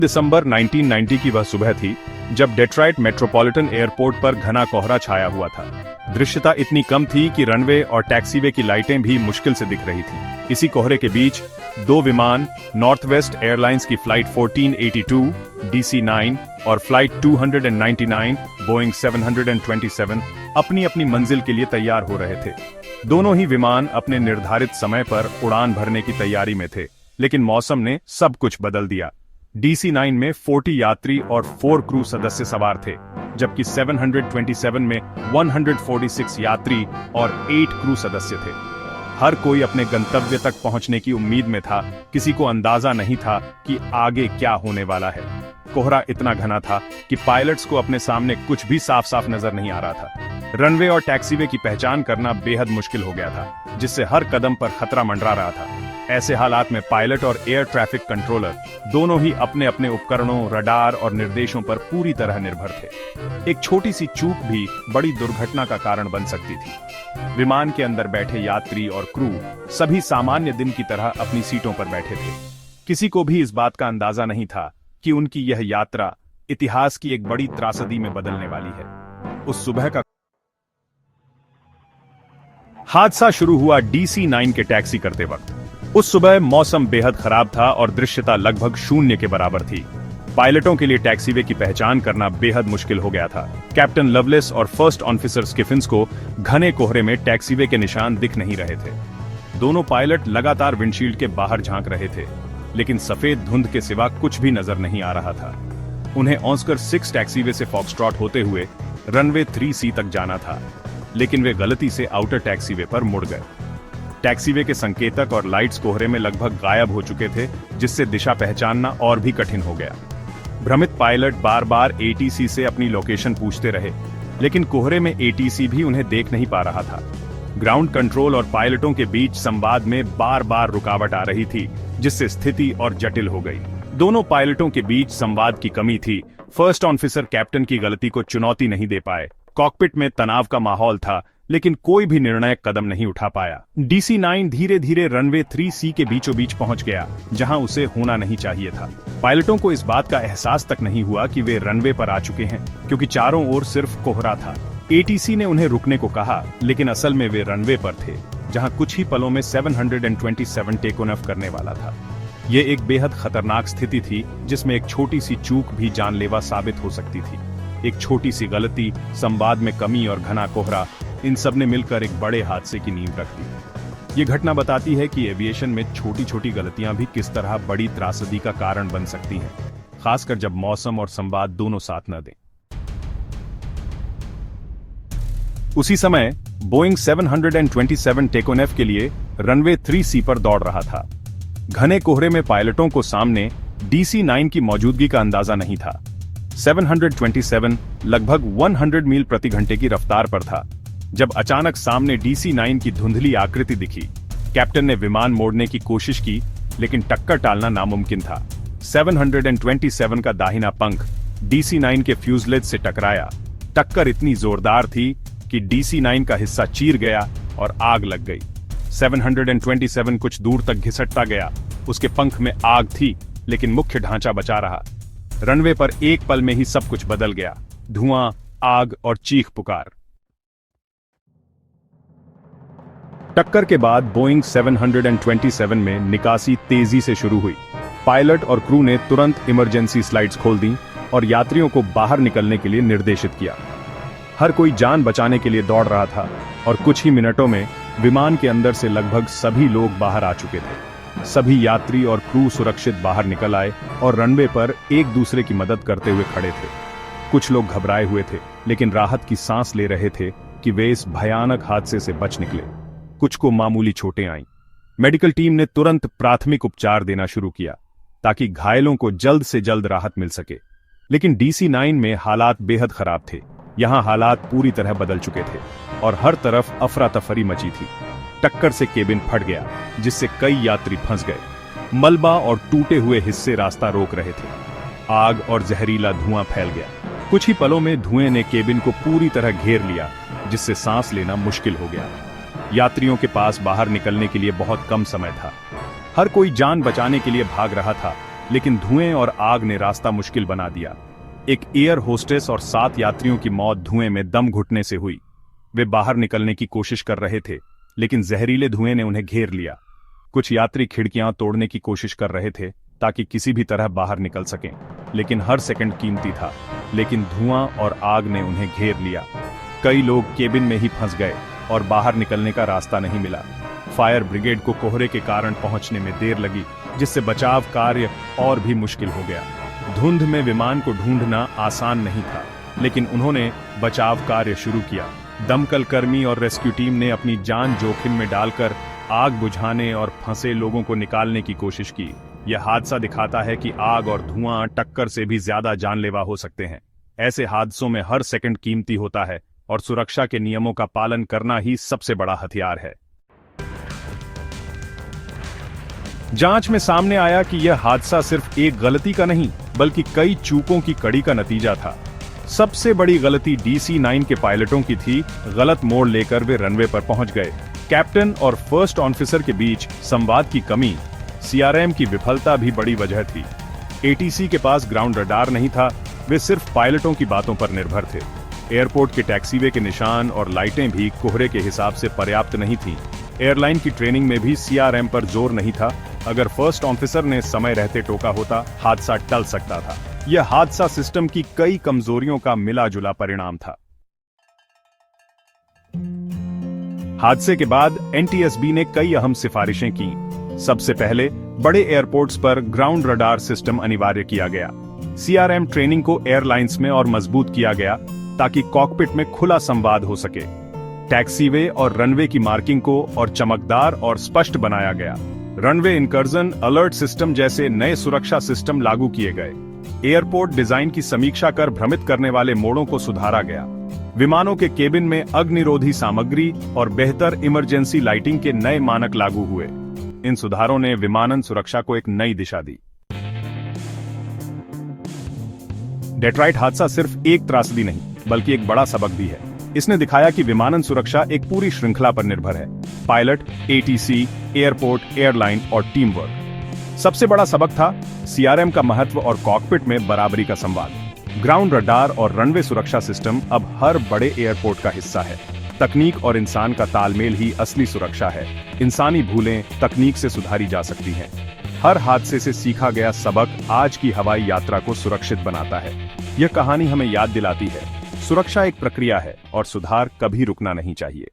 दिसंबर 1990 की वह सुबह थी जब डेट्रॉइट मेट्रोपॉलिटन एयरपोर्ट पर घना कोहरा छाया हुआ था। दृश्यता इतनी कम थी कि रनवे और टैक्सीवे की लाइटें भी मुश्किल से दिख रही थी। इसी कोहरे के बीच दो विमान नॉर्थवेस्ट एयरलाइंस की फ्लाइट 1482 DC-9 और फ्लाइट 299 बोइंग 727 अपनी अपनी मंजिल के लिए तैयार हो रहे थे। दोनों ही विमान अपने निर्धारित समय पर उड़ान भरने की तैयारी में थे, लेकिन मौसम ने सब कुछ बदल दिया। DC-9 में 40 यात्री और 4 क्रू सदस्य सवार थे, जबकि 727 में 146 यात्री और 8 क्रू सदस्य थे। हर कोई अपने गंतव्य तक पहुंचने की उम्मीद में था। किसी को अंदाजा नहीं था कि आगे क्या होने वाला है। कोहरा इतना घना था कि पायलट्स को अपने सामने कुछ भी साफ साफ नजर नहीं आ रहा था। रनवे और टैक्सीवे की पहचान करना बेहद मुश्किल हो गया था, जिससे हर कदम पर खतरा मंडरा रहा था। ऐसे हालात में पायलट और एयर ट्रैफिक कंट्रोलर दोनों ही अपने अपने उपकरणों, रडार और निर्देशों पर पूरी तरह निर्भर थे। एक छोटी सी चूक भी बड़ी दुर्घटना का कारण बन सकती थी। विमान के अंदर बैठे यात्री और क्रू सभी सामान्य दिन की तरह अपनी सीटों पर बैठे थे। किसी को भी इस बात का अंदाजा नहीं था कि उनकी यह यात्रा इतिहास की एक बड़ी त्रासदी में बदलने वाली है। उस सुबह का हादसा शुरू हुआ DC-9 के टैक्सी करते वक्त। उस सुबह मौसम बेहद खराब था और दृश्यता लगभग शून्य के बराबर थी। पायलटों के लिए टैक्सीवे की पहचान करना बेहद मुश्किल हो गया था। कैप्टन लवलेस और फर्स्ट ऑफिसर स्किफिंस को घने कोहरे में टैक्सीवे के निशान दिख नहीं रहे थे। दोनों पायलट लगातार विंडशील्ड के बाहर झांक रहे थे, लेकिन सफेद धुंध के सिवा कुछ भी नजर नहीं आ रहा था। उन्हें ऑस्कर 6 टैक्सीवे से फॉक्सट्रॉट होते हुए रनवे 3C तक जाना था, लेकिन वे गलती से आउटर टैक्सीवे पर मुड़ गए। टैक्सीवे के संकेतक और लाइट्स कोहरे में लगभग गायब हो चुके थे, जिससे दिशा पहचानना और भी कठिन हो गया। भ्रमित पायलट बार बार ATC से अपनी लोकेशन पूछते रहे, लेकिन कोहरे में ATC भी उन्हें देख नहीं पा रहा था। ग्राउंड कंट्रोल और पायलटों के बीच संवाद में बार बार रुकावट आ रही थी, जिससे स्थिति और जटिल हो गई। दोनों पायलटों के बीच संवाद की कमी थी। फर्स्ट ऑफिसर कैप्टन की गलती को चुनौती नहीं दे पाए। कॉकपिट में तनाव का माहौल था, लेकिन कोई भी निर्णायक कदम नहीं उठा पाया। DC-9 धीरे धीरे रनवे 3C के बीचों बीच पहुंच गया, जहां उसे होना नहीं चाहिए था। पायलटों को इस बात का एहसास तक नहीं हुआ कि वे रनवे पर आ चुके हैं, क्योंकि चारों ओर सिर्फ कोहरा था। ATC ने उन्हें रुकने को कहा, लेकिन असल में वे रनवे पर थे, जहां कुछ ही पलों में 727 टेक ऑफ करने वाला था। ये एक बेहद खतरनाक स्थिति थी, जिसमें एक छोटी सी चूक भी जानलेवा साबित हो सकती थी। एक छोटी सी गलती, संवाद में कमी और घना कोहरा, इन सब ने मिलकर एक बड़े हादसे की नींव रख दी। ये घटना बताती है कि एविएशन में छोटी छोटी गलतियां भी किस तरह बड़ी त्रासदी का कारण बन सकती हैं, खासकर जब मौसम और संवाद दोनों साथ न दें। उसी समय बोइंग 727 टेकोनेफ के लिए रनवे 3C पर दौड़ रहा था। घने कोहरे में पायलटों को सामने DC-9 की मौजूदगी का अंदाजा नहीं था। 727 लगभग 100 मील प्रति घंटे की रफ्तार पर था, जब अचानक सामने DC-9 की धुंधली आकृति दिखी। कैप्टन ने विमान मोड़ने की कोशिश की, लेकिन टक्कर टालना नामुमकिन था। 727 का दाहिना पंख DC-9 के फ्यूजलेज से टकराया। टक्कर इतनी जोरदार थी कि DC-9 का हिस्सा चीर गया और आग लग गई। 727 कुछ दूर तक घिसटता गया। उसके पंख में आग थी, लेकिन मुख्य ढांचा बचा रहा। रनवे पर एक पल में ही सब कुछ बदल गया। धुआं, आग और चीख पुकार। टक्कर के बाद बोइंग 727 में निकासी तेजी से शुरू हुई। पायलट और क्रू ने तुरंत इमरजेंसी स्लाइड्स खोल दी और यात्रियों को बाहर निकलने के लिए निर्देशित किया। हर कोई जान बचाने के लिए दौड़ रहा था और कुछ ही मिनटों में विमान के अंदर से लगभग सभी लोग बाहर आ चुके थे। सभी यात्री और क्रू सुरक्षित बाहर निकल आए और रनवे पर एक दूसरे की मदद करते हुए खड़े थे। कुछ लोग घबराए हुए थे, लेकिन राहत की सांस ले रहे थे कि वे इस भयानक हादसे से बच निकले। कुछ को मामूली चोटें आईं। मेडिकल टीम ने तुरंत प्राथमिक उपचार देना शुरू किया, ताकि घायलों को जल्द से जल्द राहत मिल सके। लेकिन DC-9 में हालात बेहद खराब थे। यहाँ हालात पूरी तरह बदल चुके थे और हर तरफ अफरा तफरी मची थी। टक्कर से केबिन फट गया, जिससे कई यात्री फंस गए। मलबा और टूटे हुए हिस्से रास्ता रोक रहे थे। आग और जहरीला धुआं फैल गया। कुछ ही पलों में धुएं ने केबिन को पूरी तरह घेर लिया, जिससे सांस लेना मुश्किल हो गया। यात्रियों के पास बाहर निकलने के लिए बहुत कम समय था। हर कोई जान बचाने के लिए भाग रहा था, लेकिन धुएं और आग ने रास्ता मुश्किल बना दिया। एक एयर होस्टेस और 7 यात्रियों की मौत धुएं में दम घुटने से हुई। वे बाहर निकलने की कोशिश कर रहे थे, लेकिन जहरीले धुएं ने उन्हें घेर लिया। कुछ यात्री खिड़कियां तोड़ने की कोशिश कर रहे थे ताकि किसी भी तरह बाहर निकल सकें, लेकिन हर सेकंड कीमती था। लेकिन धुआं और आग ने उन्हें घेर लिया। कई लोग केबिन में ही फंस गए और बाहर निकलने का रास्ता नहीं मिला। फायर ब्रिगेड को कोहरे के कारण पहुंचने में देर लगी, जिससे बचाव कार्य और भी मुश्किल हो गया। धुंध में विमान को ढूंढना आसान नहीं था, लेकिन उन्होंने बचाव कार्य शुरू किया। दमकल कर्मी और रेस्क्यू टीम ने अपनी जान जोखिम में डालकर आग बुझाने और फंसे लोगों को निकालने की कोशिश की। यह हादसा दिखाता है कि आग और धुआं टक्कर से भी ज्यादा जानलेवा हो सकते हैं। ऐसे हादसों में हर सेकंड कीमती होता है और सुरक्षा के नियमों का पालन करना ही सबसे बड़ा हथियार है। जांच में सामने आया कि यह हादसा सिर्फ एक गलती का नहीं, बल्कि कई चूकों की कड़ी का नतीजा था। सबसे बड़ी गलती DC-9 के पायलटों की थी। गलत मोड़ लेकर वे रनवे पर पहुंच गए। कैप्टन और फर्स्ट ऑफिसर के बीच संवाद की कमी, CRM की विफलता भी बड़ी वजह थी। ATC के पास ग्राउंड रडार नहीं था, वे सिर्फ पायलटों की बातों पर निर्भर थे। एयरपोर्ट के टैक्सीवे के निशान और लाइटें भी कोहरे के हिसाब से पर्याप्त नहीं थीं। एयरलाइन की ट्रेनिंग में भी CRM पर जोर नहीं था। अगर फर्स्ट ऑफिसर ने समय रहते टोका होता, हादसा टल सकता था। यह हादसा सिस्टम की कई कमजोरियों का मिला-जुला परिणाम था। हादसे के बाद NTSB ने कई अहम सिफारिशें की। सबसे पहले बड़े एयरपोर्ट्स पर ग्राउंड रडार सिस्टम अनिवार्य किया गया। CRM ट्रेनिंग को एयरलाइंस में और मजबूत किया गया ताकि कॉकपिट में खुला संवाद हो सके। टैक्सीवे और रनवे की मार्किंग को और चमकदार और स्पष्ट बनाया गया। रनवे इंकर्जन अलर्ट सिस्टम जैसे नए सुरक्षा सिस्टम लागू किए गए। एयरपोर्ट डिजाइन की समीक्षा कर भ्रमित करने वाले मोड़ों को सुधारा गया। विमानों के केबिन में अग्निरोधी सामग्री और बेहतर इमरजेंसी लाइटिंग के नए मानक लागू हुए। इन सुधारों ने विमानन सुरक्षा को एक नई दिशा दी। डेट्रॉइट हादसा सिर्फ एक त्रासदी नहीं, बल्कि एक बड़ा सबक भी है। इसने दिखाया कि विमानन सुरक्षा एक पूरी श्रृंखला पर निर्भर है: पायलट, ATC, एयरपोर्ट, एयरलाइन और टीम वर्क। सबसे बड़ा सबक था CRM का महत्व और कॉकपिट में बराबरी का संवाद। ग्राउंड रडार और रनवे सुरक्षा सिस्टम अब हर बड़े एयरपोर्ट का हिस्सा है। तकनीक और इंसान का तालमेल ही असली सुरक्षा है। इंसानी भूलें तकनीक से सुधारी जा सकती हैं। हर हादसे से सीखा गया सबक आज की हवाई यात्रा को सुरक्षित बनाता है। यह कहानी हमें याद दिलाती है, सुरक्षा एक प्रक्रिया है और सुधार कभी रुकना नहीं चाहिए।